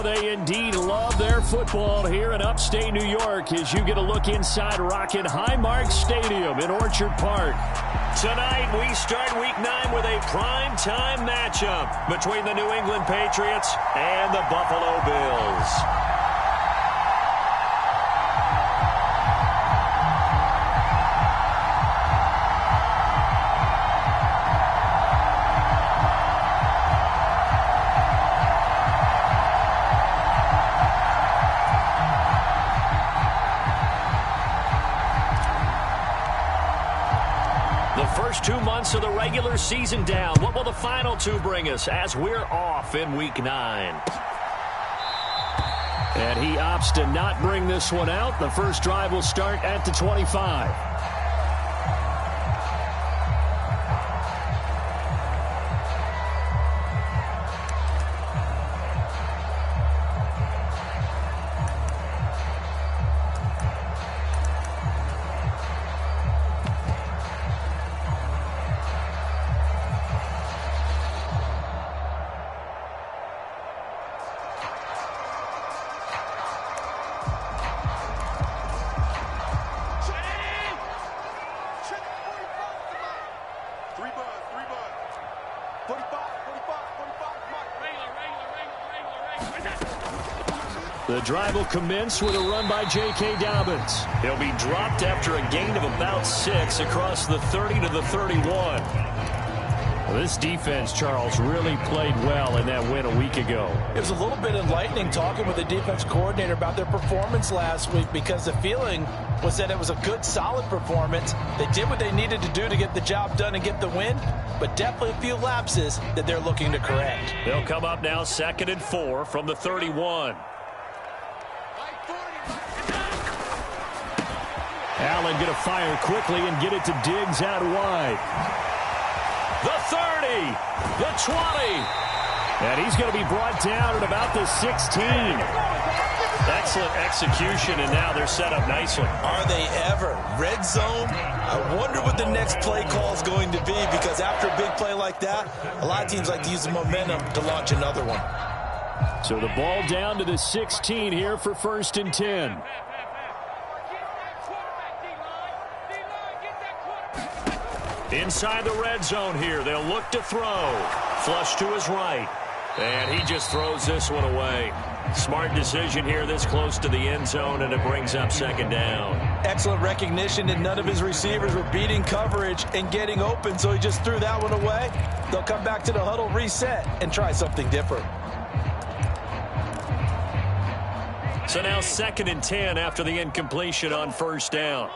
Oh, they indeed love their football here in upstate New York as you get a look inside Rocket Highmark Stadium in Orchard Park. Tonight, we start Week 9 with a prime-time matchup between the New England Patriots and the Buffalo Bills. First 2 months of the regular season down. What will the final 2 bring us as we're off in Week 9? And he opts to not bring this one out. The first drive will start at the 25. The drive will commence with a run by J.K. Dobbins. He'll be dropped after a gain of about 6 across the 30 to the 31. Well, this defense, Charles, really played well in that win a week ago. It was a little bit enlightening talking with the defense coordinator about their performance last week because the feeling was that it was a good, solid performance. They did what they needed to do to get the job done and get the win, but definitely a few lapses that they're looking to correct. They'll come up now 2nd and 4 from the 31. Allen going to fire quickly and get it to Diggs out wide. The 30, the 20, and he's going to be brought down at about the 16. Excellent execution, and now they're set up nicely. Are they ever? Red zone? I wonder what the next play call is going to be, because after a big play like that, a lot of teams like to use the momentum to launch another one. So the ball down to the 16 here for 1st and 10. Inside the red zone here, they'll look to throw. Flush to his right. And he just throws this one away. Smart decision here this close to the end zone, and it brings up 2nd down. Excellent recognition that none of his receivers were beating coverage and getting open, so he just threw that one away. They'll come back to the huddle, reset, and try something different. So now 2nd and 10 after the incompletion on 1st down.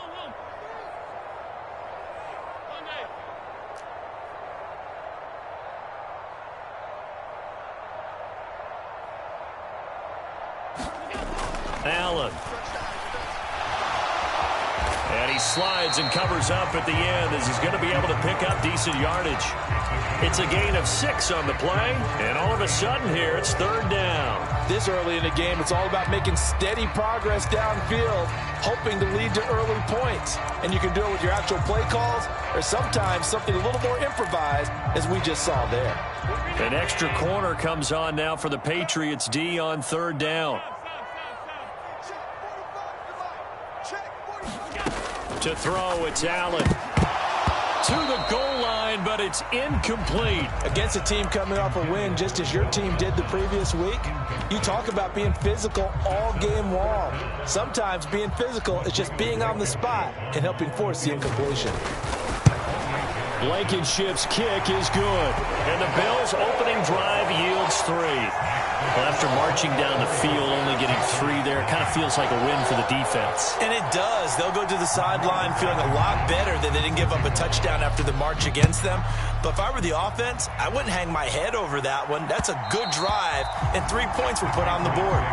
Allen. And he slides and covers up at the end as he's going to be able to pick up decent yardage. It's a gain of 6 on the play, and all of a sudden here it's 3rd down. This early in the game, it's all about making steady progress downfield, hoping to lead to early points. And you can do it with your actual play calls or sometimes something a little more improvised, as we just saw there. An extra corner comes on now for the Patriots D on 3rd down. To throw, it's Allen. To the goal line, but it's incomplete. Against a team coming off a win, just as your team did the previous week, you talk about being physical all game long. Sometimes being physical is just being on the spot and helping force the incompletion. Blankenship's kick is good. And the Bills' opening drive yields 3. Well, after marching down the field, only getting 3 there, it kind of feels like a win for the defense. And it does. They'll go to the sideline feeling a lot better that they didn't give up a touchdown after the march against them. But if I were the offense, I wouldn't hang my head over that one. That's a good drive, and 3 points were put on the board.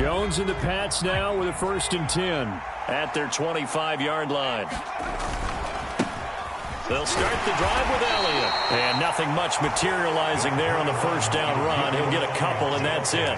Jones and the Pats now with a 1st and 10 at their 25-yard line. They'll start the drive with Elliott. And nothing much materializing there on the 1st down run. He'll get a couple, and that's it.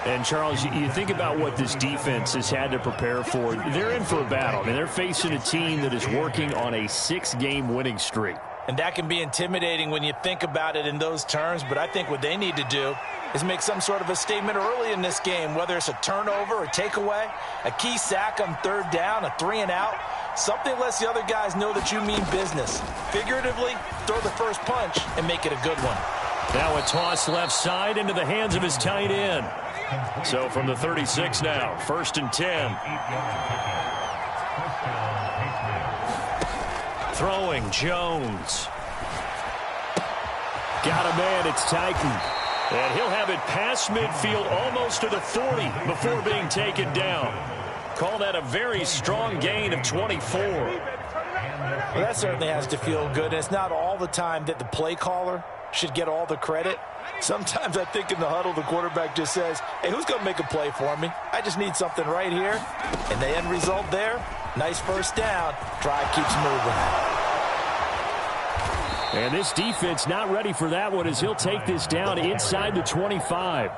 And, Charles, you think about what this defense has had to prepare for. They're in for a battle. I mean, they're facing a team that is working on a 6-game winning streak. And that can be intimidating when you think about it in those terms. But I think what they need to do is make some sort of a statement early in this game, whether it's a turnover, a takeaway, a key sack on 3rd down, a 3-and-out. Something lets the other guys know that you mean business. Figuratively, throw the first punch and make it a good one. Now a toss left side into the hands of his tight end. So from the 36 now, 1st and 10. Throwing, Jones. Got a man, it's Titan. And he'll have it past midfield almost to the 40 before being taken down. Call that a very strong gain of 24. Well, that certainly has to feel good. And it's not all the time that the play caller should get all the credit. Sometimes I think in the huddle, the quarterback just says, hey, who's going to make a play for me? I just need something right here. And the end result there, nice 1st down. Drive keeps moving. And this defense not ready for that one as he'll take this down inside the 25.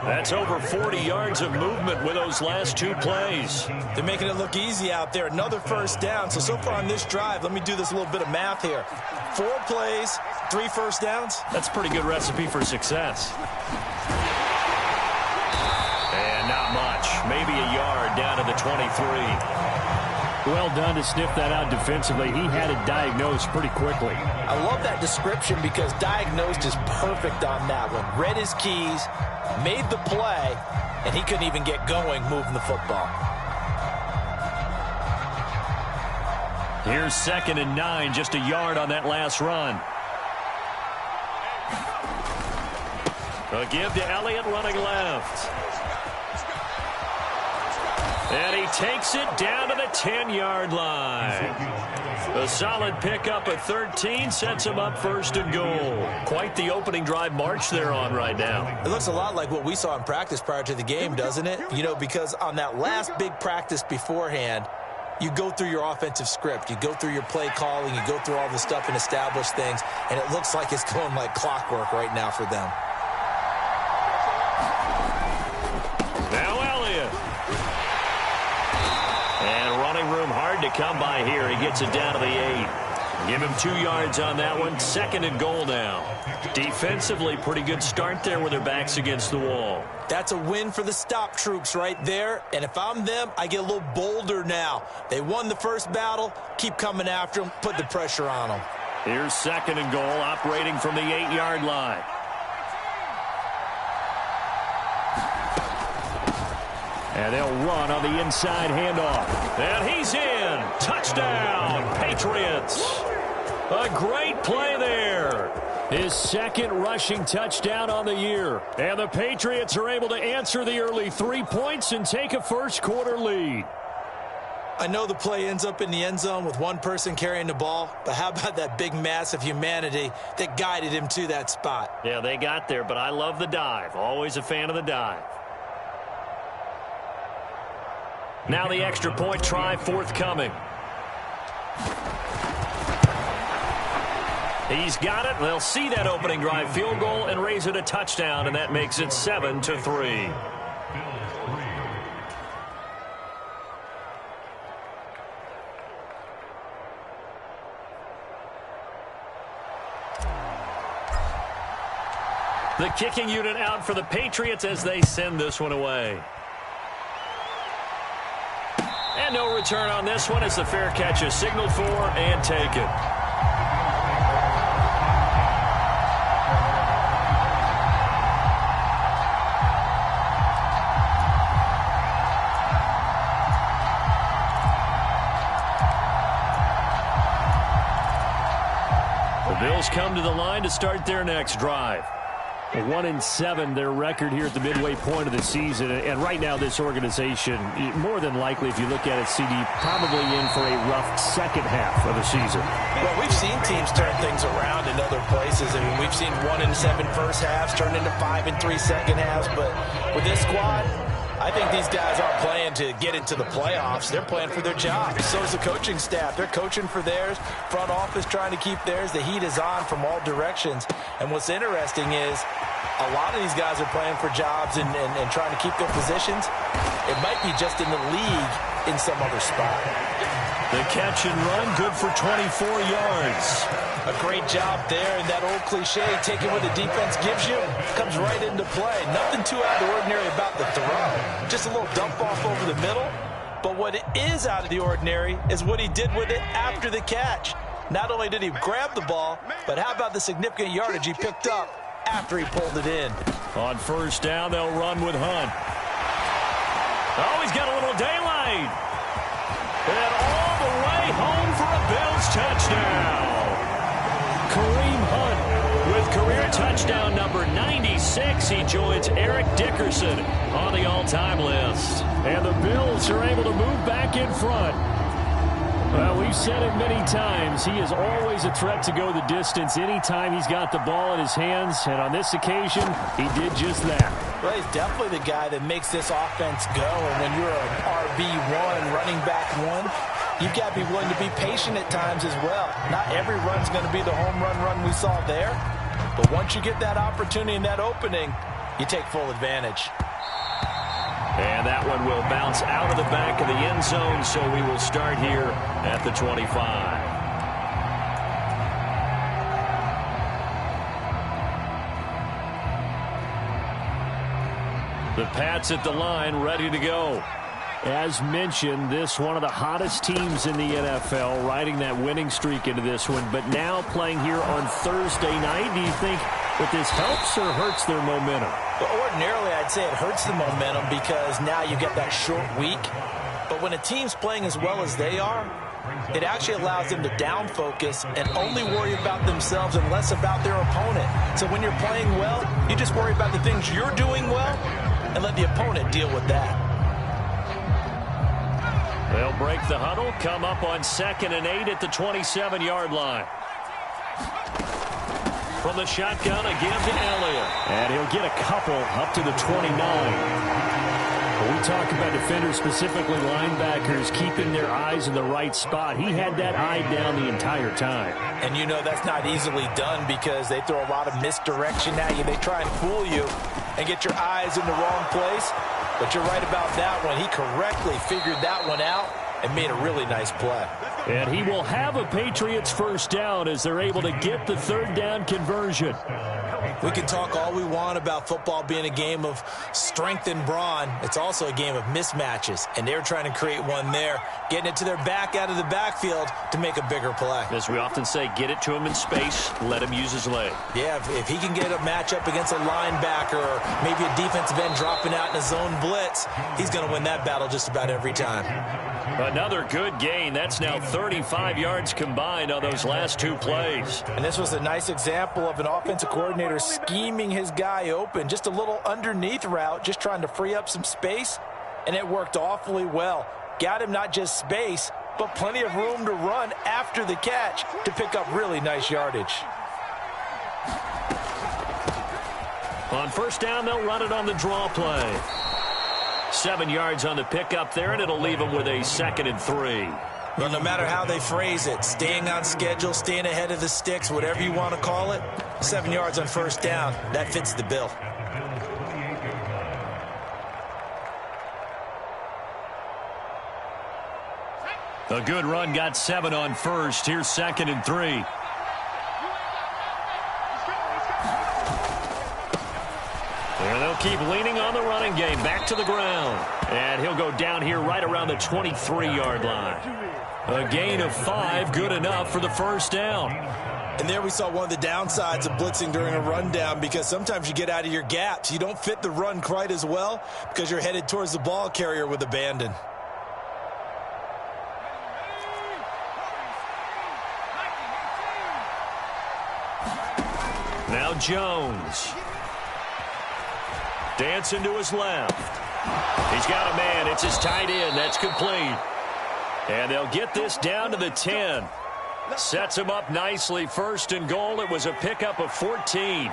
That's over 40 yards of movement with those last 2 plays. They're making it look easy out there. Another 1st down. So far on this drive, let me do this little bit of math here. 4 plays, 3 1st downs. That's a pretty good recipe for success. And not much. Maybe a yard down to the 23. Well done to sniff that out defensively. He had it diagnosed pretty quickly. I love that description because diagnosed is perfect on that one. Read his keys, made the play, and he couldn't even get going moving the football. Here's 2nd and 9, just a yard on that last run. A give to Elliott running left. And he takes it down to the 10-yard line. A solid pickup of 13 sets him up 1st and goal. Quite the opening drive march they're on right now. It looks a lot like what we saw in practice prior to the game, doesn't it? You know, because on that last big practice beforehand, you go through your offensive script. You go through your play calling. You go through all the stuff and establish things. And it looks like it's going like clockwork right now for them. Now Elliott. And running room hard to come by here. He gets it down to the 8. Give him 2 yards on that one. 2nd and goal now. Defensively, pretty good start there with their backs against the wall. That's a win for the stop troops right there. And if I'm them, I get a little bolder now. They won the first battle. Keep coming after them. Put the pressure on them. Here's 2nd and goal, operating from the 8-yard line. And they'll run on the inside handoff. And he's in. Touchdown, Patriots. A great play there. His 2nd rushing touchdown on the year. And the Patriots are able to answer the early 3 points and take a first-quarter lead. I know the play ends up in the end zone with one person carrying the ball, but how about that big mass of humanity that guided him to that spot? Yeah, they got there, but I love the dive. Always a fan of the dive. Now the extra point try forthcoming. He's got it. They'll see that opening drive field goal and raise it a touchdown, and that makes it 7-3. The kicking unit out for the Patriots as they send this one away. And no return on this one as the fair catch is signaled for and taken. The Bills come to the line to start their next drive. 1-7, their record here at the midway point of the season. And right now, this organization, more than likely, if you look at it, CD, probably in for a rough second half of the season. Well, we've seen teams turn things around in other places. I mean, we've seen 1-7 first halves turn into 5-3 second halves. But with this squad, I think these guys aren't playing to get into the playoffs. They're playing for their jobs. So is the coaching staff. They're coaching for theirs. Front office trying to keep theirs. The heat is on from all directions. And what's interesting is a lot of these guys are playing for jobs and trying to keep their positions. It might be just in the league in some other spot. The catch and run, good for 24 yards. A great job there, and that old cliche, taking what the defense gives you, comes right into play. Nothing too out of the ordinary about the throw. Just a little dump off over the middle. But what is out of the ordinary is what he did with it after the catch. Not only did he grab the ball, but how about the significant yardage he picked up after he pulled it in. On first down, they'll run with Hunt. Oh, he's got a little daylight. And all the way home for a Bills touchdown. Kareem Hunt with career touchdown number 96. He joins Eric Dickerson on the all-time list. And the Bills are able to move back in front. Well, we've said it many times. He is always a threat to go the distance anytime he's got the ball in his hands. And on this occasion, he did just that. Well, he's definitely the guy that makes this offense go. And when you're an RB1, running back one, you've got to be willing to be patient at times as well. Not every run's going to be the home run we saw there. But once you get that opportunity and that opening, you take full advantage. And that one will bounce out of the back of the end zone, so we will start here at the 25. The Pats at the line, ready to go. As mentioned, this one of the hottest teams in the NFL, riding that winning streak into this one, but now playing here on Thursday night. Do you think that this helps or hurts their momentum? Well, ordinarily, I'd say it hurts the momentum because now you get that short week. But when a team's playing as well as they are, it actually allows them to down focus and only worry about themselves and less about their opponent. So when you're playing well, you just worry about the things you're doing well and let the opponent deal with that. They'll break the huddle, come up on 2nd and 8 at the 27-yard line. From the shotgun, again to Elliott. And he'll get a couple up to the 29. When we talk about defenders, specifically linebackers, keeping their eyes in the right spot, he had that eye down the entire time. And you know that's not easily done because they throw a lot of misdirection at you. They try and fool you and get your eyes in the wrong place. But you're right about that one. He correctly figured that one out and made a really nice play. And he will have a Patriots first down as they're able to get the third down conversion. We can talk all we want about football being a game of strength and brawn. It's also a game of mismatches, and they're trying to create one there, getting it to their back out of the backfield to make a bigger play. As we often say, get it to him in space, let him use his leg. Yeah, if he can get a matchup against a linebacker or maybe a defensive end dropping out in a zone blitz, he's going to win that battle just about every time. Another good gain. That's now 35 yards combined on those last two plays. And this was a nice example of an offensive coordinator scheming his guy open. Just a little underneath route, just trying to free up some space, and it worked awfully well. Got him not just space, but plenty of room to run after the catch to pick up really nice yardage. On first down, they'll run it on the draw play. 7 yards on the pickup there, and it'll leave them with a 2nd and 3. Well, no matter how they phrase it, staying on schedule, staying ahead of the sticks, whatever you want to call it, 7 yards on first down, that fits the bill. A good run, got 7 on first. Here's 2nd and 3. And they'll keep leaning on the running game. Back to the ground. And he'll go down here right around the 23-yard line. A gain of 5, good enough for the first down. And there we saw one of the downsides of blitzing during a rundown, because sometimes you get out of your gaps. You don't fit the run quite as well because you're headed towards the ball carrier with abandon. Now Jones. Dancing to his left. He's got a man. It's his tight end. That's complete. And they'll get this down to the 10. Sets him up nicely. 1st and goal. It was a pickup of 14.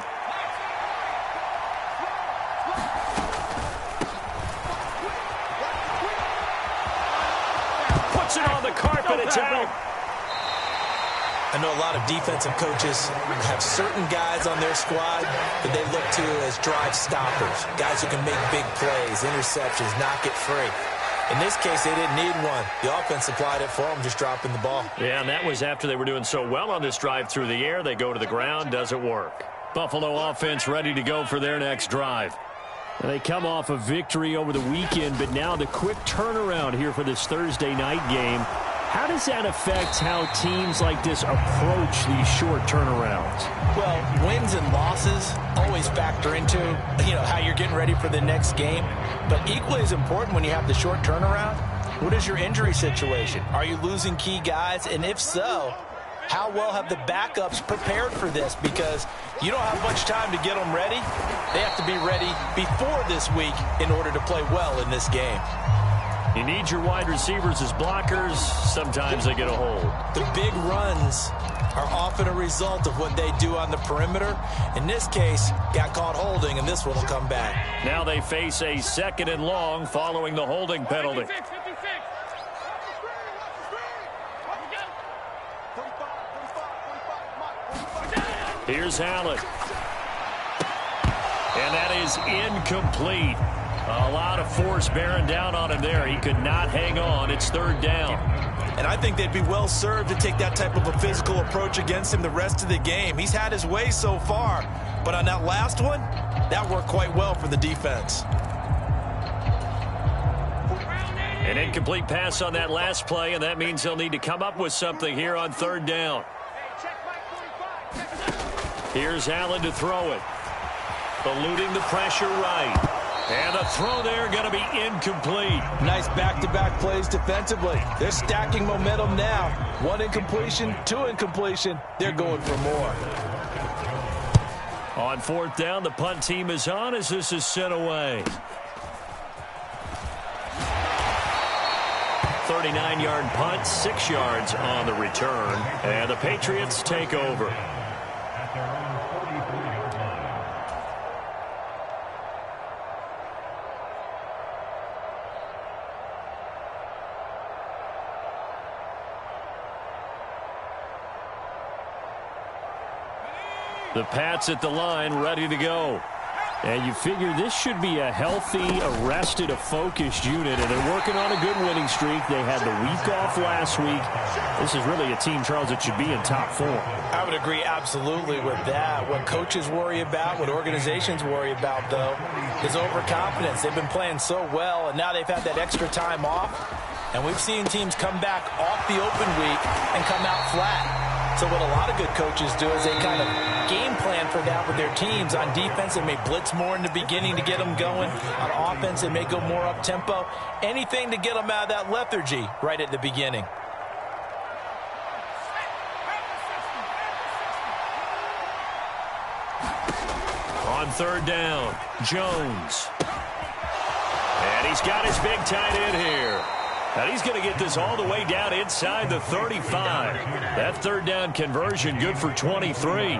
puts it on the carpet. It's out. I know a lot of defensive coaches have certain guys on their squad that they look to as drive stoppers, guys who can make big plays, interceptions, knock it free. In this case, they didn't need one. The offense supplied it for them, just dropping the ball. Yeah, and that was after they were doing so well on this drive through the air. They go to the ground, doesn't work. Buffalo offense ready to go for their next drive. And they come off a victory over the weekend, but now the quick turnaround here for this Thursday night game. How does that affect how teams like this approach these short turnarounds? Well, wins and losses always factor into, how you're getting ready for the next game. But equally as important when you have the short turnaround, what is your injury situation? Are you losing key guys? And if so, how well have the backups prepared for this? Because you don't have much time to get them ready. They have to be ready before this week in order to play well in this game. You need your wide receivers as blockers. Sometimes they get a hold. The big runs are often a result of what they do on the perimeter. In this case, got caught holding, and this one will come back. Now they face a 2nd and long following the holding penalty. Here's Allen. And that is incomplete. A lot of force bearing down on him there. He could not hang on. It's 3rd down. And I think they'd be well served to take that type of a physical approach against him the rest of the game. He's had his way so far. But on that last one, that worked quite well for the defense. An incomplete pass on that last play, and that means they'll need to come up with something here on 3rd down. Here's Allen to throw it. Eluding the pressure right. And the throw there going to be incomplete. Nice back-to-back plays defensively. They're stacking momentum now. 1 incompletion, 2 incompletion. They're going for more. On 4th down, the punt team is on as this is sent away. 39-yard punt, 6 yards on the return. And the Patriots take over. The Pats at the line, ready to go. And you figure this should be a healthy, arrested, a focused unit, and they're working on a good winning streak. They had the week off last week. This is really a team, Charles, that should be in top form. I would agree absolutely with that. What coaches worry about, what organizations worry about, though, is overconfidence. They've been playing so well, and now they've had that extra time off. And we've seen teams come back off the open week and come out flat. So what a lot of good coaches do is they kind of game plan for that with their teams. On defense, they may blitz more in the beginning to get them going. On offense, they may go more up-tempo. Anything to get them out of that lethargy right at the beginning. On 3rd down, Jones. And he's got his big tight end here. And he's going to get this all the way down inside the 35. That 3rd down conversion good for 23.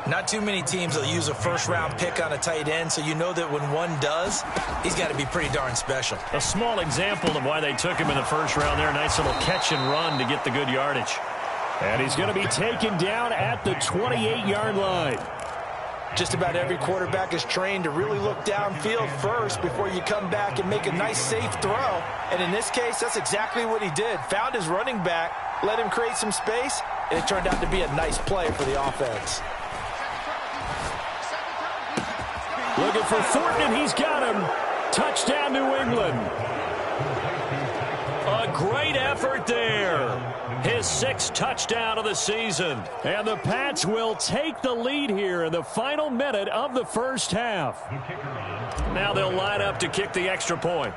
Not too many teams will use a first-round pick on a tight end, so you know that when one does, he's got to be pretty darn special. A small example of why they took him in the 1st round there. Nice little catch and run to get the good yardage. And he's going to be taken down at the 28-yard line. Just about every quarterback is trained to really look downfield first before you come back and make a nice, safe throw. And in this case, that's exactly what he did. Found his running back, let him create some space, and it turned out to be a nice play for the offense. Looking for Thornton, and he's got him. Touchdown, New England. A great effort there. His 6th touchdown of the season. And the Pats will take the lead here in the final minute of the 1st half. Now they'll line up to kick the extra point.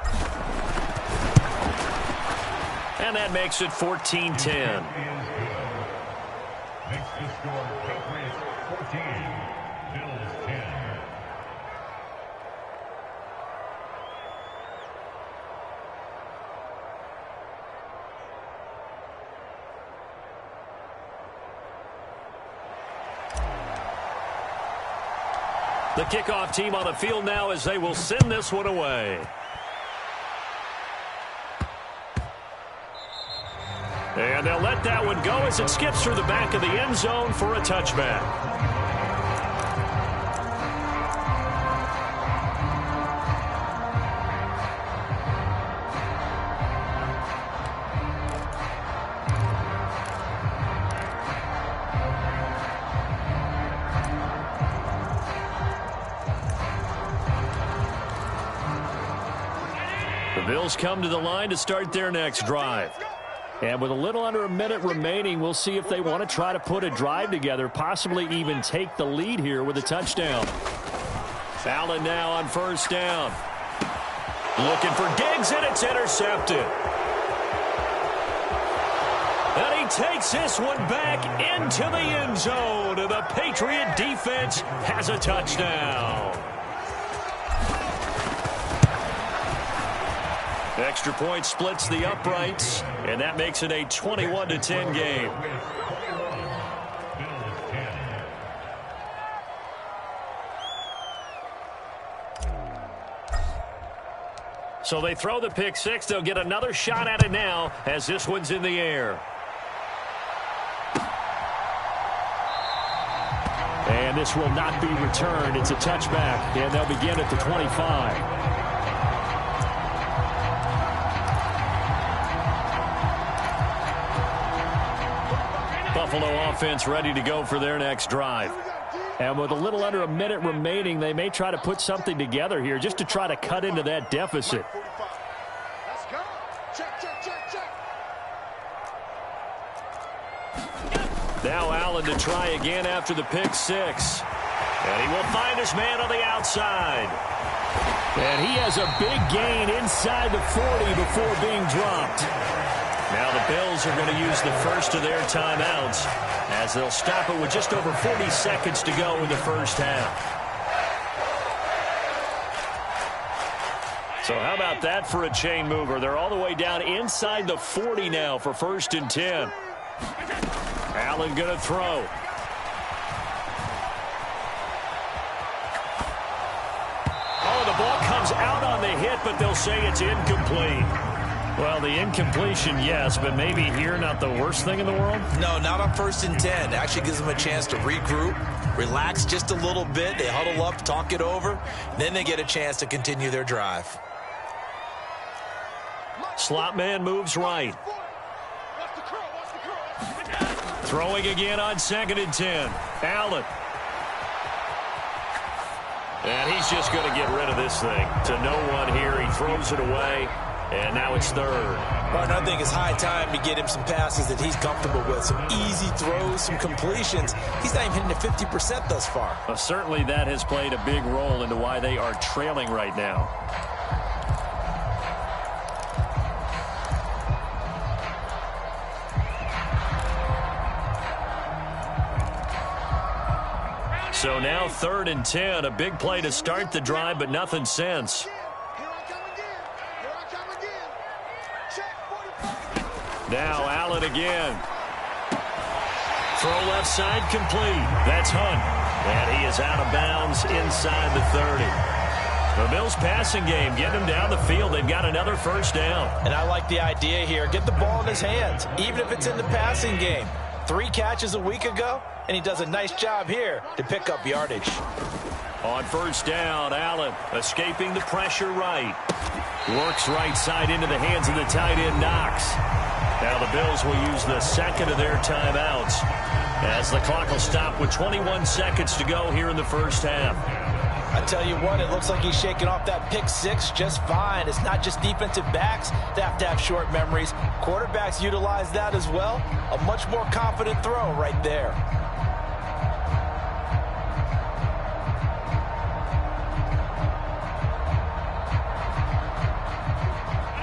And that makes it 14-10. Next to score, Patriots 14, Bills 10. The kickoff team on the field now as they will send this one away. And they'll let that one go as it skips through the back of the end zone for a touchback. The Bills come to the line to start their next drive. And with a little under a minute remaining, we'll see if they want to try to put a drive together, possibly even take the lead here with a touchdown. Allen now on first down. Looking for Diggs, and it's intercepted. And he takes this one back into the end zone, and the Patriot defense has a touchdown. Extra point splits the uprights, and that makes it a 21-10 game. So they throw the pick six. They'll get another shot at it now as this one's in the air. And this will not be returned. It's a touchback, and they'll begin at the 25. Buffalo offense ready to go for their next drive. And with a little under a minute remaining, they may try to put something together here just to try to cut into that deficit. Let's go. Check. Now Allen to try again after the pick six. And he will find his man on the outside. And he has a big gain inside the 40 before being dropped. Now the Bills are going to use the first of their timeouts as they'll stop it with just over 40 seconds to go in the first half. So how about that for a chain mover? They're all the way down inside the 40 now for 1st and 10. Allen going to throw. Oh, the ball comes out on the hit, but they'll say it's incomplete. Well, the incompletion, yes, but maybe here not the worst thing in the world? No, not on 1st and 10. It actually gives them a chance to regroup, relax just a little bit. They huddle up, talk it over. Then they get a chance to continue their drive. Slot man moves right. Throwing again on 2nd and 10. Allen. And he's just going to get rid of this thing. To no one here. He throws it away. And now it's 3rd. Well, I think it's high time to get him some passes that he's comfortable with. Some easy throws, some completions. He's not even hitting the 50% thus far. Well, certainly that has played a big role into why they are trailing right now. So now 3rd and 10. A big play to start the drive, but nothing since. Now Allen again. Throw left side complete. That's Hunt. And he is out of bounds inside the 30. The Bills passing game, getting him down the field. They've got another first down. And I like the idea here. Get the ball in his hands, even if it's in the passing game. 3 catches a week ago, and he does a nice job here to pick up yardage. On first down, Allen escaping the pressure right. Works right side into the hands of the tight end, Knox. Now the Bills will use the second of their timeouts as the clock will stop with 21 seconds to go here in the first half. I tell you what, it looks like he's shaking off that pick six just fine. It's not just defensive backs that have to have short memories. Quarterbacks utilize that as well. A much more confident throw right there.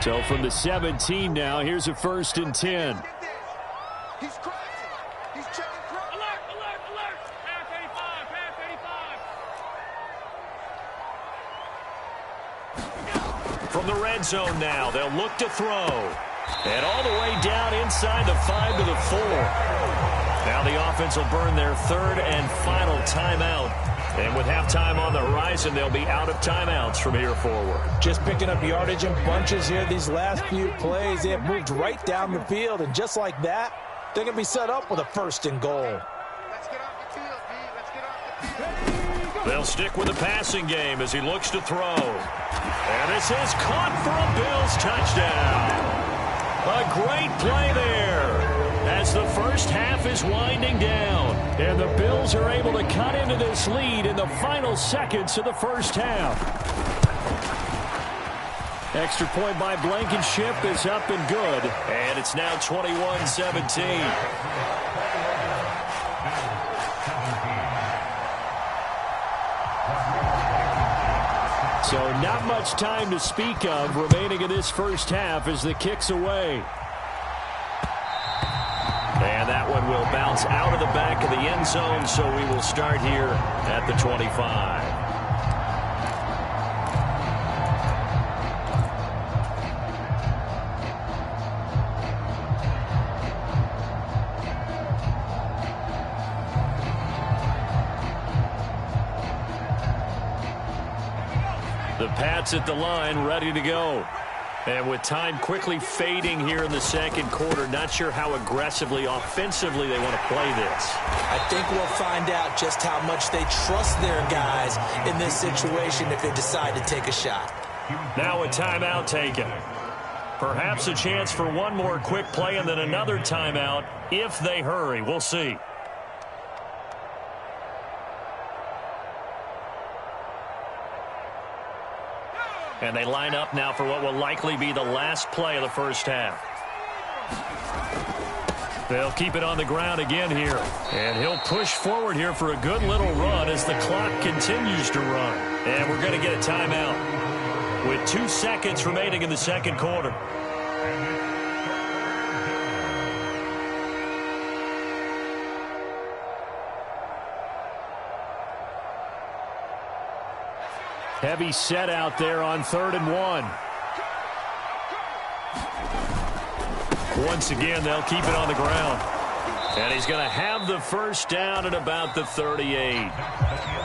So from the 17 now, here's a 1st and 10. He's crazy. He's checking. Alert. Pass 85. From the red zone now, they'll look to throw. And all the way down inside the 5 to the 4. Now the offense will burn their 3rd and final timeout And with halftime on the horizon, they'll be out of timeouts from here forward. Just picking up yardage in bunches here these last few plays. They have moved right down the field, and just like that, they're going to be set up with a 1st and goal. Let's get off the field, D. Let's get off the field. They'll stick with the passing game as he looks to throw. And this is caught for a Bills touchdown. A great play there as the first half is winding down. And the Bills are able to cut into this lead in the final seconds of the first half. Extra point by Blankenship is up and good. And it's now 21-17. So not much time to speak of remaining in this first half as the kick's away. And that one will bounce out of the back of the end zone, so we will start here at the 25. The Pats at the line, ready to go. And with time quickly fading here in the second quarter, not sure how aggressively, offensively they want to play this. I think we'll find out just how much they trust their guys in this situation if they decide to take a shot. Now a timeout taken. Perhaps a chance for one more quick play and then another timeout if they hurry. We'll see. And they line up now for what will likely be the last play of the first half. They'll keep it on the ground again here. And he'll push forward here for a good little run as the clock continues to run. And we're going to get a timeout with 2 seconds remaining in the second quarter. Heavy set out there on 3rd and 1. Once again, they'll keep it on the ground. And he's going to have the first down at about the 38.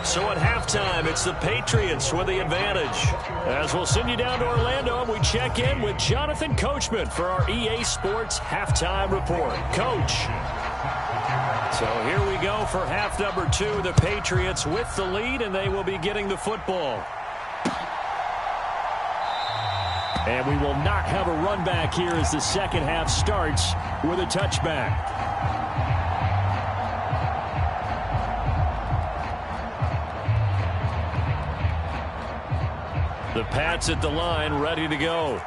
So at halftime, it's the Patriots with the advantage. As we'll send you down to Orlando, and we check in with Jonathan Coachman for our EA Sports Halftime Report. Coach. So here we go for half number 2. The Patriots with the lead, and they will be getting the football. And we will not have a run back here as the second half starts with a touchback. The Pats at the line, ready to go.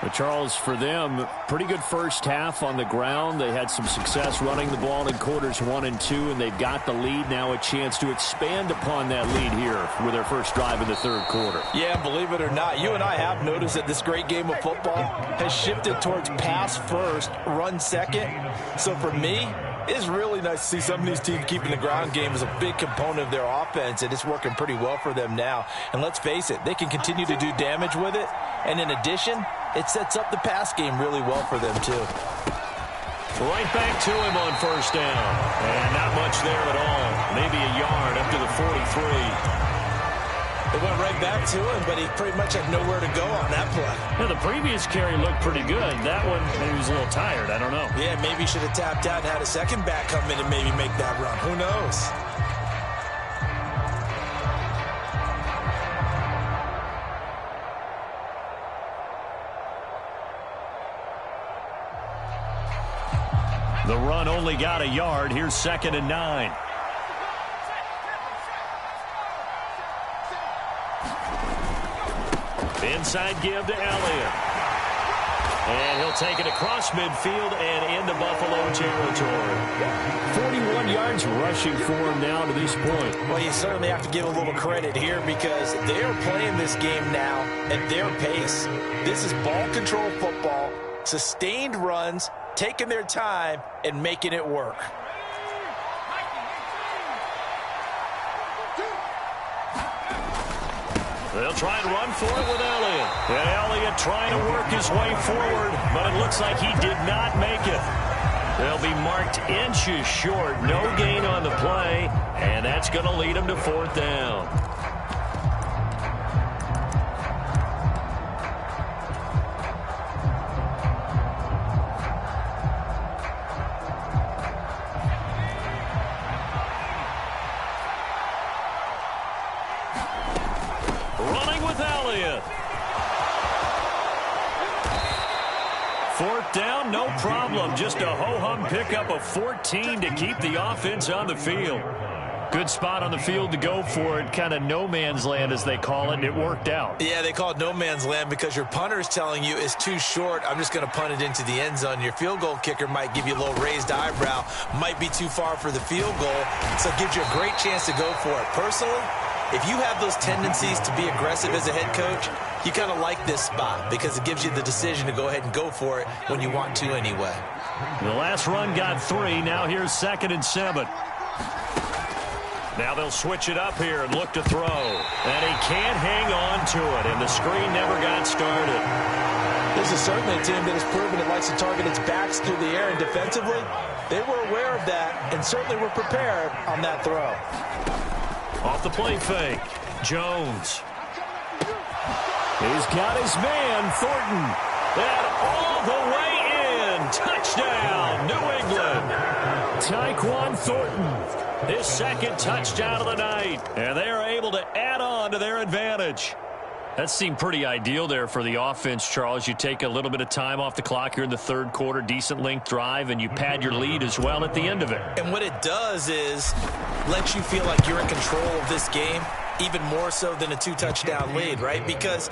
But Charles, for them, pretty good first half on the ground. They had some success running the ball in quarters 1 and 2, and they've got the lead. Now a chance to expand upon that lead here with their first drive in the third quarter. Yeah, believe it or not, you and I have noticed that this great game of football has shifted towards pass first, run second. So for me, it's really nice to see some of these teams keeping the ground game as a big component of their offense, and it's working pretty well for them now. And let's face it, they can continue to do damage with it. And in addition, it sets up the pass game really well for them, too. Right back to him on first down. And not much there at all. Maybe a yard up to the 43. It went right back to him, but he pretty much had nowhere to go on that play. Yeah, the previous carry looked pretty good. That one, maybe he was a little tired. I don't know. Yeah, maybe he should have tapped out and had a second back come in and maybe make that run. Who knows? The run only got a yard. Here's 2nd and 9. Inside give to Elliott. And he'll take it across midfield and into Buffalo territory. 41 yards rushing for him now to this point. Well, you certainly have to give a little credit here because they are playing this game now at their pace. This is ball control football, sustained runs, taking their time and making it work. They'll try and run for it with Elliott. And Elliott trying to work his way forward, but it looks like he did not make it. They'll be marked inches short. No gain on the play, and that's going to lead them to 4th down. Running with Elliott. 4th down, no problem. Just a ho-hum pickup of 14 to keep the offense on the field. Good spot on the field to go for it. Kind of no man's land, as they call it, and it worked out. Yeah, they call it no man's land because your punter is telling you it's too short. I'm just going to punt it into the end zone. Your field goal kicker might give you a little raised eyebrow. Might be too far for the field goal, so it gives you a great chance to go for it. Personally, if you have those tendencies to be aggressive as a head coach, you kind of like this spot because it gives you the decision to go ahead and go for it when you want to anyway. The last run got 3. Now here's 2nd and 7. Now they'll switch it up here and look to throw. And he can't hang on to it, and the screen never got started. This is certainly a team that has proven it likes to target its backs through the air, and defensively, they were aware of that and certainly were prepared on that throw. Off the play fake, Jones. He's got his man, Thornton. And all the way in. Touchdown, New England. Tyquan Thornton, his 2nd touchdown of the night. And they are able to add on to their advantage. That seemed pretty ideal there for the offense, Charles. You take a little bit of time off the clock here in the 3rd quarter, decent length drive, and you pad your lead as well at the end of it. And what it does is lets you feel like you're in control of this game, even more so than a 2-touchdown lead, right? Because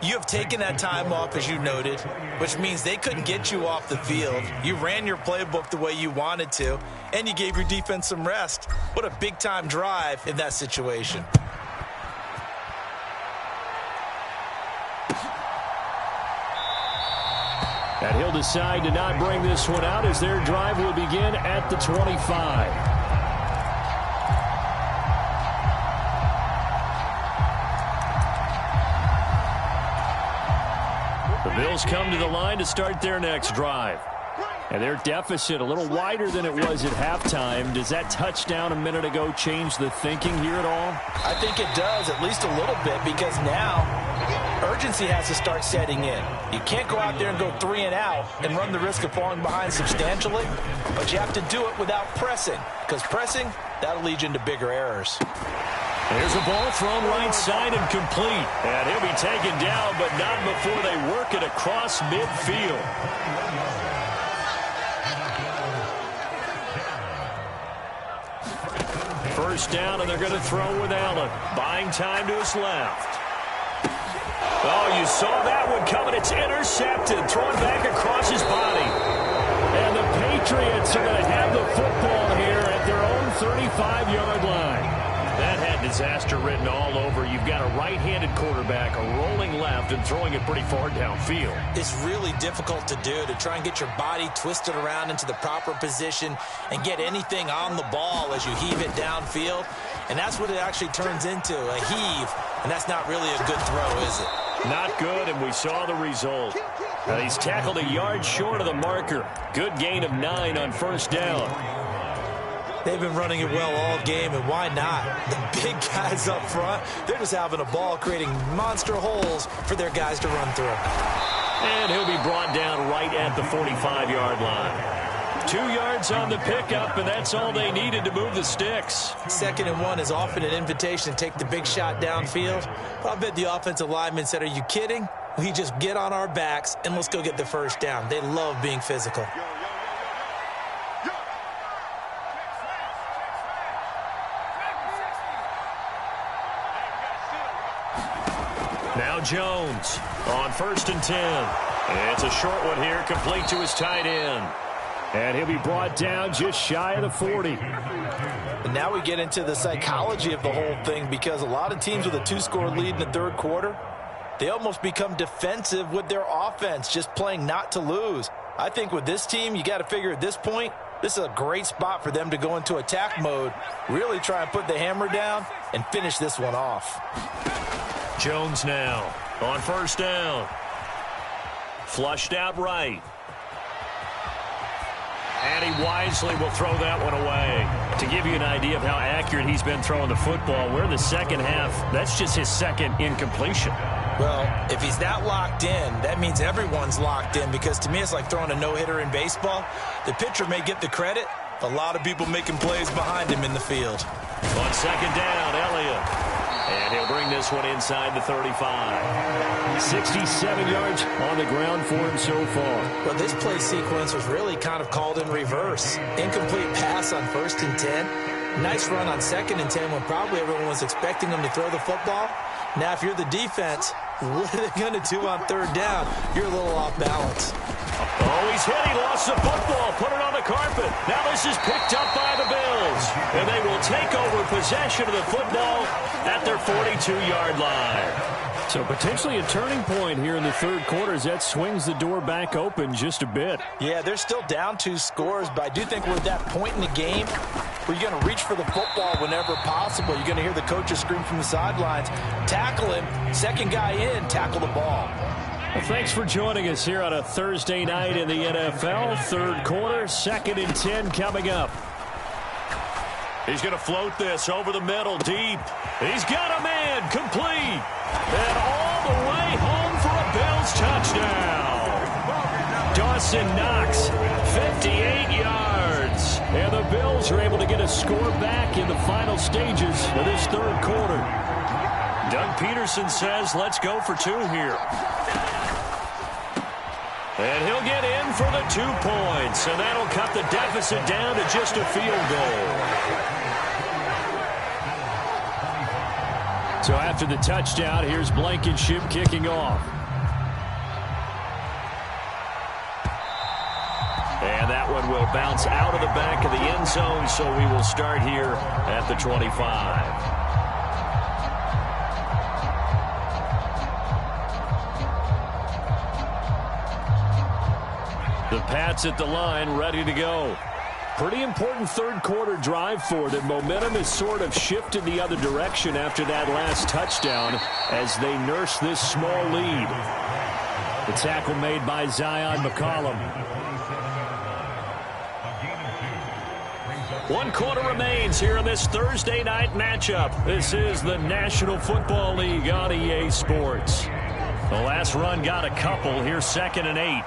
you have taken that time off, as you noted, which means they couldn't get you off the field. You ran your playbook the way you wanted to, and you gave your defense some rest. What a big-time drive in that situation. And he'll decide to not bring this one out as their drive will begin at the 25. The Bills come to the line to start their next drive. And their deficit a little wider than it was at halftime. Does that touchdown a minute ago change the thinking here at all? I think it does, at least a little bit, because now urgency has to start setting in. You can't go out there and go 3 and out and run the risk of falling behind substantially, but you have to do it without pressing, because pressing, that'll lead you into bigger errors. There's a ball thrown right side and complete. And he'll be taken down, but not before they work it across midfield. First down, and they're going to throw with Allen. Buying time to his left. Oh, you saw that one coming. It's intercepted. Thrown back across his body. And the Patriots are going to have the football here at their own 35-yard line. That had disaster written all over. You've got a right-handed quarterback rolling left and throwing it pretty far downfield. It's really difficult to do, to try and get your body twisted around into the proper position and get anything on the ball as you heave it downfield. And that's what it actually turns into, a heave. And that's not really a good throw, is it? Not good, and we saw the result. Now he's tackled a yard short of the marker. Good gain of 9 on first down. They've been running it well all game, and why not? The big guys up front, they're just having a ball, creating monster holes for their guys to run through. And he'll be brought down right at the 45-yard line. 2 yards on the pickup, and that's all they needed to move the sticks. 2nd and 1 is often an invitation to take the big shot downfield. But I bet the offensive lineman said, are you kidding? We just get on our backs, and let's go get the first down. They love being physical. Now Jones on 1st and 10. It's a short one here, complete to his tight end. And he'll be brought down just shy of the 40. And now we get into the psychology of the whole thing, because a lot of teams with a 2-score lead in the 3rd quarter, they almost become defensive with their offense, just playing not to lose. I think with this team, you got to figure at this point, this is a great spot for them to go into attack mode, really try and put the hammer down and finish this one off. Jones now on first down. Flushed out right. And And he wisely will throw that one away. To give you an idea of how accurate he's been throwing the football, we're in the second half. That's just his second incompletion. Well, if he's that locked in, that means everyone's locked in, because to me it's like throwing a no-hitter in baseball. The pitcher may get the credit, a lot of people making plays behind him in the field. On second down, Elliott. And he'll bring this one inside the 35. 67 yards on the ground for him so far. Well, this play sequence was really kind of called in reverse. Incomplete pass on 1st and 10. Nice run on 2nd and 10 when probably everyone was expecting him to throw the football. Now, if you're the defense, what are they going to do on 3rd down? You're a little off balance. Oh, he's hit. He lost the football. Put it on the carpet. Now this is picked up by the Bills. And they will take over possession of the football at their 42-yard line. So potentially a turning point here in the 3rd quarter as that swings the door back open just a bit. Yeah, they're still down 2 scores, but I do think we're at that point in the game where you're going to reach for the football whenever possible. You're going to hear the coaches scream from the sidelines, tackle him, 2nd guy in, tackle the ball. Well, thanks for joining us here on a Thursday night in the NFL. 3rd quarter, 2nd and 10 coming up. He's going to float this over the middle, deep. He's got a man, complete. And all the way home for a Bills touchdown. Dawson Knox, 58 yards. And the Bills are able to get a score back in the final stages of this 3rd quarter. Doug Peterson says, let's go for 2 here. And he'll get in for the 2 points. And that'll cut the deficit down to just a field goal. So after the touchdown, here's Blankenship kicking off. And that one will bounce out of the back of the end zone, so we will start here at the 25. The Pats at the line, ready to go. Pretty important 3rd quarter drive for them. Momentum has sort of shifted the other direction after that last touchdown as they nurse this small lead. The tackle made by Zion McCollum. 1 quarter remains here in this Thursday night matchup. This is the National Football League on EA Sports. The last run got a couple. Here's 2nd and 8.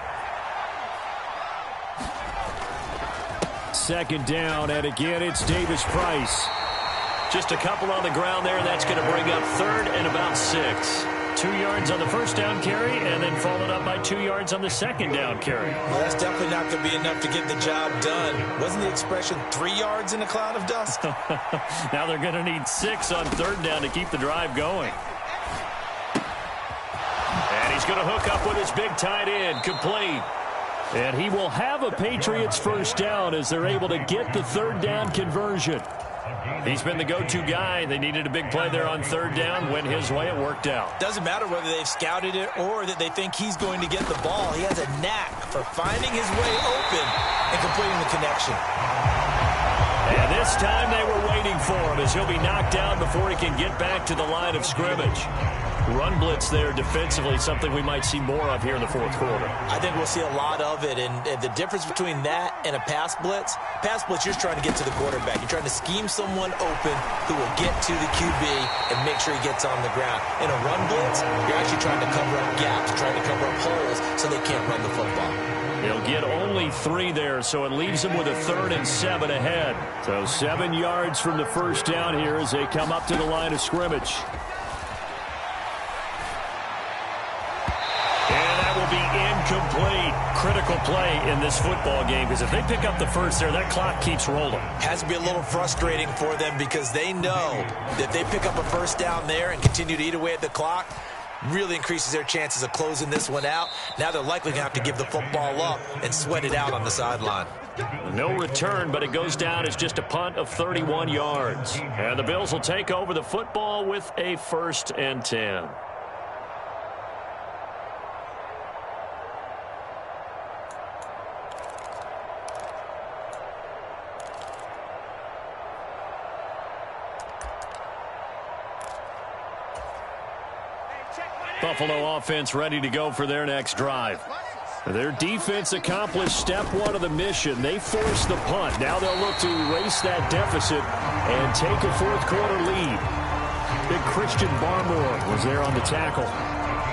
2nd down, and again, it's Davis Price. Just a couple on the ground there. That's going to bring up 3rd and about 6. 2 yards on the 1st down carry, and then followed up by 2 yards on the 2nd down carry. Well, that's definitely not going to be enough to get the job done. Wasn't the expression 3 yards in a cloud of dust? Now they're going to need 6 on 3rd down to keep the drive going. And he's going to hook up with his big tight end, complete. And he will have a Patriots 1st down as they're able to get the 3rd down conversion. He's been the go-to guy. They needed a big play there on 3rd down. Went his way. It worked out. Doesn't matter whether they've scouted it or that they think he's going to get the ball. He has a knack for finding his way open and completing the connection. And this time they were waiting for him as he'll be knocked down before he can get back to the line of scrimmage. Run blitz there defensively, something we might see more of here in the 4th quarter. I think we'll see a lot of it, and the difference between that and a pass blitz, you're just trying to get to the quarterback. You're trying to scheme someone open who will get to the QB and make sure he gets on the ground. In a run blitz, you're actually trying to cover up gaps, trying to cover up holes so they can't run the football. They'll get only 3 there, so it leaves them with a 3rd and 7 ahead. So 7 yards from the 1st down here as they come up to the line of scrimmage. Be incomplete. Critical play in this football game because if they pick up the 1st there, that clock keeps rolling. Has to be a little frustrating for them because they know that they pick up a 1st down there and continue to eat away at the clock, really increases their chances of closing this one out. Now they're likely going to have to give the football up and sweat it out on the sideline. No return, but it goes down as just a punt of 31 yards. And the Bills will take over the football with a 1st and 10. Buffalo offense ready to go for their next drive. Their defense accomplished step one of the mission. They forced the punt. Now they'll look to erase that deficit and take a fourth-quarter lead. Big Christian Barmore was there on the tackle.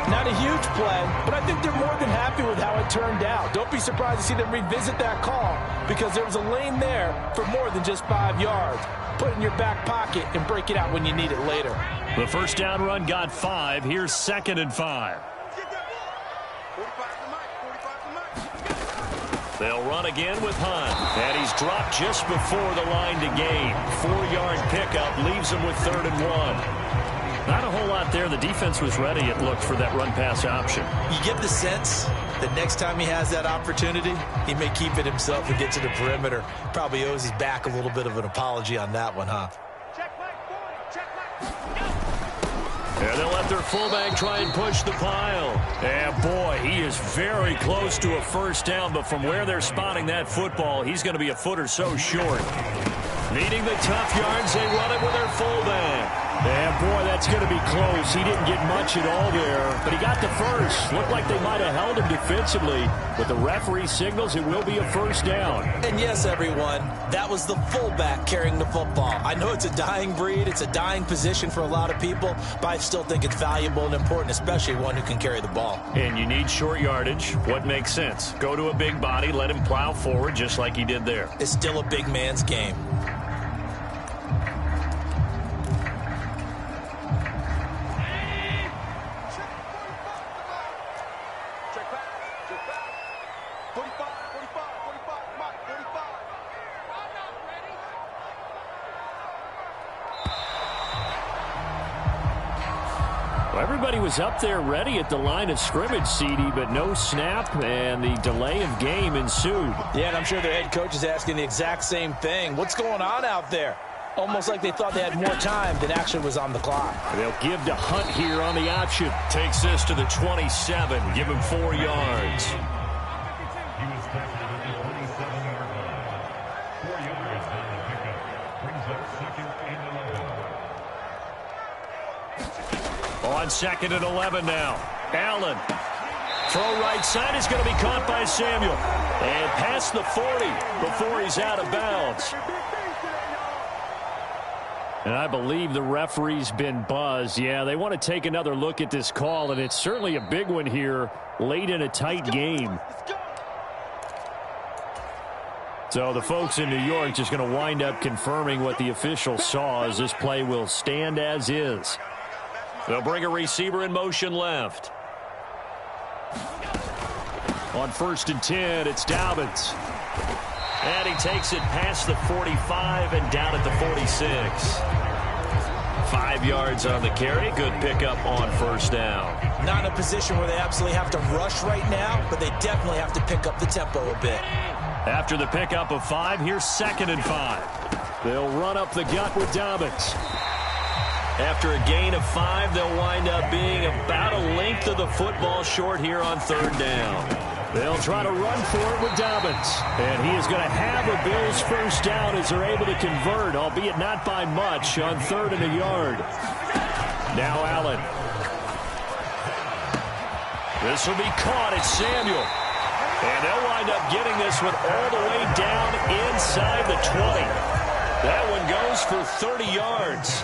Not a huge play, but I think they're more than happy with how it turned out. Don't be surprised to see them revisit that call because there was a lane there for more than just 5 yards. Put it in your back pocket and break it out when you need it later. The first down run got 5. Here's 2nd and 5. They'll run again with Hunt. And he's dropped just before the line to gain. 4-yard pickup leaves him with 3rd and 1. Not a whole lot there. The defense was ready, it looked, for that run-pass option. You get the sense that next time he has that opportunity, he may keep it himself and get to the perimeter. Probably owes his back a little bit of an apology on that one, huh? And they'll let their fullback try and push the pile. And boy, he is very close to a first down, but from where they're spotting that football, he's going to be a foot or so short. Needing the tough yards, they run it with their fullback. And boy, that's going to be close. He didn't get much at all there, but he got the first. Looked like they might have held him defensively, but the referee signals it will be a first down. And yes, everyone, that was the fullback carrying the football. I know it's a dying breed, it's a dying position for a lot of people, but I still think it's valuable and important, especially one who can carry the ball. And you need short yardage. What makes sense? Go to a big body, let him plow forward just like he did there. It's still a big man's game. Everybody was up there ready at the line of scrimmage, CD, but no snap, and the delay of game ensued. Yeah, and I'm sure their head coach is asking the exact same thing. What's going on out there? Almost like they thought they had more time than actually was on the clock. They'll give to Hunt here on the option. Takes this to the 27. Give him 4 yards. He was tackled at the 27-yard line. 4 yards on the pickup. Brings up 2nd and 11. On 2nd and 11 now. Allen. Throw right side is going to be caught by Samuel. And past the 40 before he's out of bounds. And I believe the referee's been buzzed. Yeah, they want to take another look at this call, and it's certainly a big one here late in a tight game. So the folks in New York just going to wind up confirming what the official saw, as this play will stand as is. They'll bring a receiver in motion left. On 1st and 10, it's Dobbins. And he takes it past the 45 and down at the 46. 5 yards on the carry. Good pickup on 1st down. Not in a position where they absolutely have to rush right now, but they definitely have to pick up the tempo a bit. After the pickup of 5, here's 2nd and 5. They'll run up the gut with Dobbins. After a gain of 5, they'll wind up being about a length of the football short here on 3rd down. They'll try to run for it with Dobbins. And he is going to have a Bills first down as they're able to convert, albeit not by much, on 3rd and a yard. Now Allen. This will be caught. It's Samuel. And they'll wind up getting this one all the way down inside the 20. That one goes for 30 yards.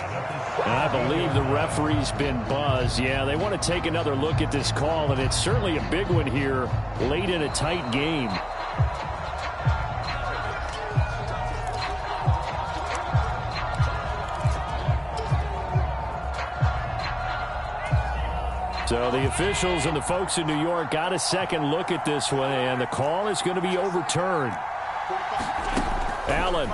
And I believe the referee's been buzzed. Yeah, they want to take another look at this call, and it's certainly a big one here late in a tight game. So the officials and the folks in New York got a second look at this one, and the call is going to be overturned. Allen.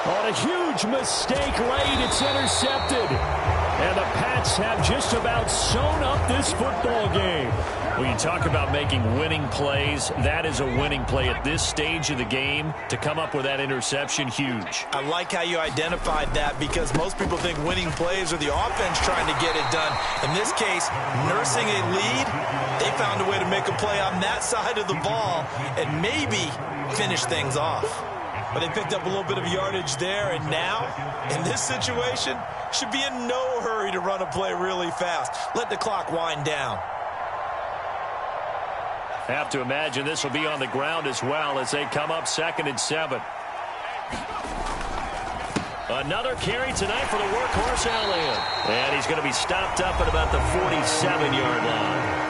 On a huge mistake late, it's intercepted. And the Pats have just about sewn up this football game. When you talk about making winning plays, that is a winning play at this stage of the game. To come up with that interception, huge. I like how you identified that, because most people think winning plays are the offense trying to get it done. In this case, nursing a lead, they found a way to make a play on that side of the ball and maybe finish things off. But they picked up a little bit of yardage there, and now, in this situation, should be in no hurry to run a play really fast. Let the clock wind down. Have to imagine this will be on the ground as well as they come up 2nd and 7. Another carry tonight for the workhorse Elliott. And he's going to be stopped up at about the 47-yard line.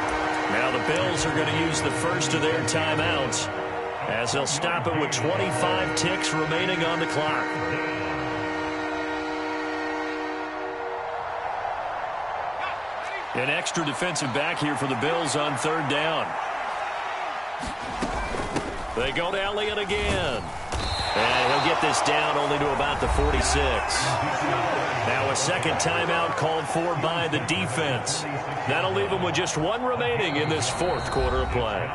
Now the Bills are going to use the first of their timeouts as they'll stop it with 25 ticks remaining on the clock. An extra defensive back here for the Bills on 3rd down. They go to Elliott again. And he'll get this down only to about the 46. Now a second timeout called for by the defense. That'll leave them with just one remaining in this 4th quarter of play.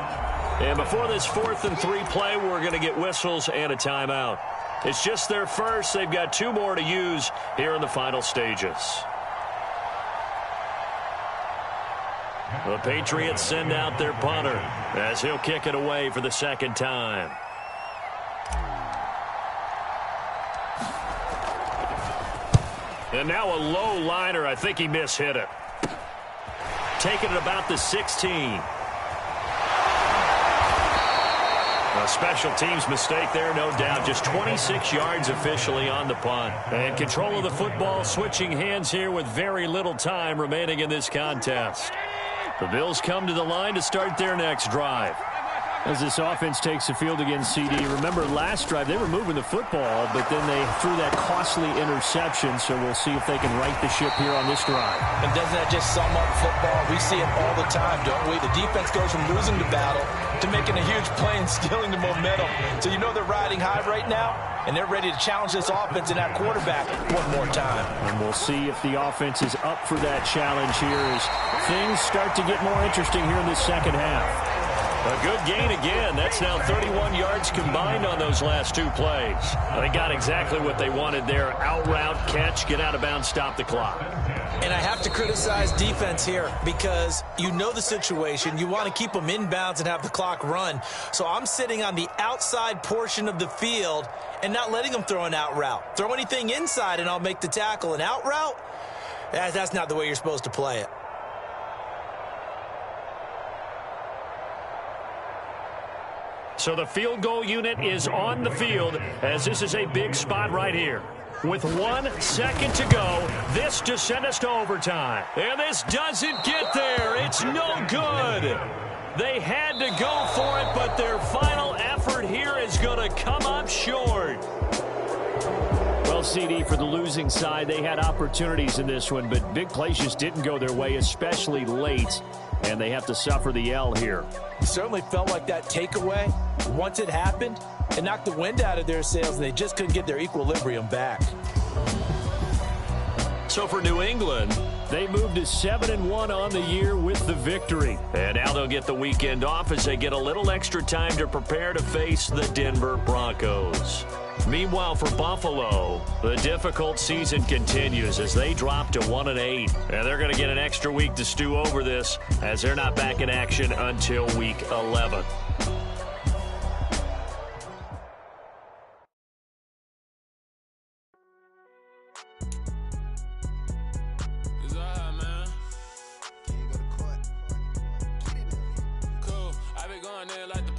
And before this 4th and 3 play, we're going to get whistles and a timeout. It's just their first. They've got 2 more to use here in the final stages. The Patriots send out their punter as he'll kick it away for the 2nd time. And now a low liner. I think he mishit it. Taking it about the 16. A special teams mistake there, no doubt. Just 26 yards officially on the punt. And control of the football switching hands here with very little time remaining in this contest. The Bills come to the line to start their next drive. As this offense takes the field against CD, remember last drive they were moving the football, but then they threw that costly interception, so we'll see if they can right the ship here on this drive. And doesn't that just sum up football? We see it all the time, don't we? The defense goes from losing the battle to making a huge play and stealing the momentum. So you know they're riding high right now, and they're ready to challenge this offense and that quarterback one more time. And we'll see if the offense is up for that challenge here as things start to get more interesting here in this 2nd half. A good gain again. That's now 31 yards combined on those last 2 plays. They got exactly what they wanted there. Out route, catch, get out of bounds, stop the clock. And I have to criticize defense here because you know the situation. You want to keep them inbounds and have the clock run. So I'm sitting on the outside portion of the field and not letting them throw an out route. Throw anything inside and I'll make the tackle. An out route? That's not the way you're supposed to play it. So the field goal unit is on the field as this is a big spot right here. With 1 second to go, this to send us to overtime. And this doesn't get there. It's no good. They had to go for it, but their final effort here is going to come up short. Well, CD, for the losing side, they had opportunities in this one, but big plays just didn't go their way, especially late. And they have to suffer the L here. It certainly felt like that takeaway, once it happened, it knocked the wind out of their sails, and they just couldn't get their equilibrium back. So for New England, they moved to 7-1 on the year with the victory. And now they'll get the weekend off as they get a little extra time to prepare to face the Denver Broncos. Meanwhile, for Buffalo, the difficult season continues as they drop to 1-8. And they're going to get an extra week to stew over this as they're not back in action until week 11. Cool, I been going there like the